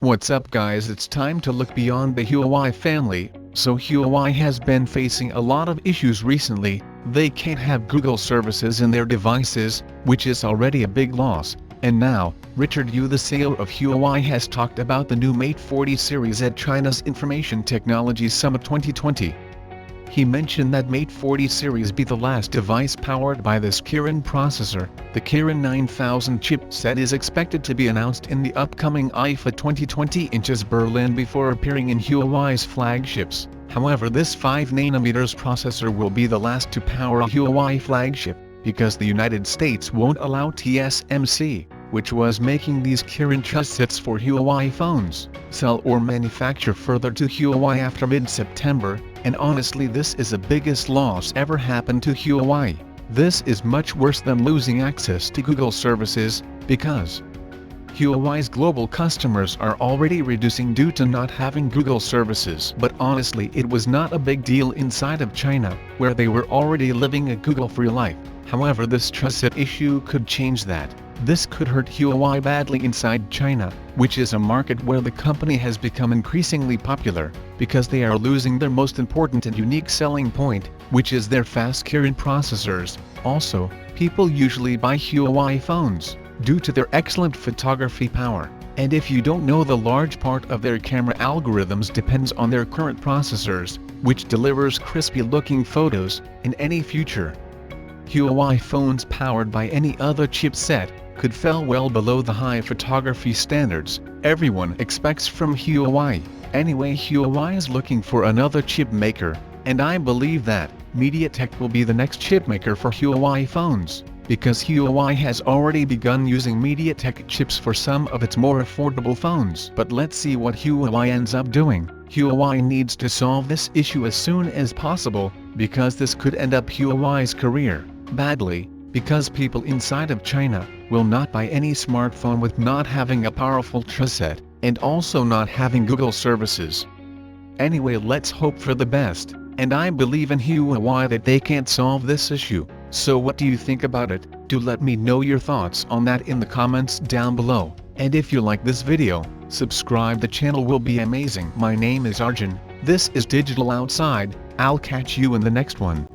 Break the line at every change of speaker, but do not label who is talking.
What's up guys, it's time to look beyond the Huawei family. So Huawei has been facing a lot of issues recently. They can't have Google services in their devices, which is already a big loss. And now, Richard Yu, the CEO of Huawei, has talked about the new Mate 40 series at China's Information Technology Summit 2020. He mentioned that Mate 40 series be the last device powered by this Kirin processor. The Kirin 9000 chipset is expected to be announced in the upcoming IFA 2020 in Berlin before appearing in Huawei's flagships. However, this 5nm processor will be the last to power a Huawei flagship, because the United States won't allow TSMC, which was making these Kirin chipsets for Huawei phones, sell or manufacture further to Huawei after mid-September. And honestly, this is the biggest loss ever happened to Huawei. This is much worse than losing access to Google services, because Huawei's global customers are already reducing due to not having Google services. But honestly, it was not a big deal inside of China, where they were already living a Google-free life. However, this chipset issue could change that. This could hurt Huawei badly inside China, which is a market where the company has become increasingly popular, because they are losing their most important and unique selling point, which is their fast Kirin processors. Also, people usually buy Huawei phones due to their excellent photography power, and if you don't know, the large part of their camera algorithms depends on their current processors, which delivers crispy looking photos. In any future, Huawei phones powered by any other chipset could fall well below the high photography standards everyone expects from Huawei. Anyway, Huawei is looking for another chip maker, and I believe that Mediatek will be the next chip maker for Huawei phones, because Huawei has already begun using Mediatek chips for some of its more affordable phones. But let's see what Huawei ends up doing. Huawei needs to solve this issue as soon as possible, because this could end up Huawei's career badly, because people inside of China will not buy any smartphone with not having a powerful chipset, and also not having Google services. Anyway, let's hope for the best, and I believe in Huawei that they can't solve this issue. So what do you think about it? Do let me know your thoughts on that in the comments down below. And if you like this video, subscribe the channel will be amazing. My name is Arjun, this is Digital Outside. I'll catch you in the next one.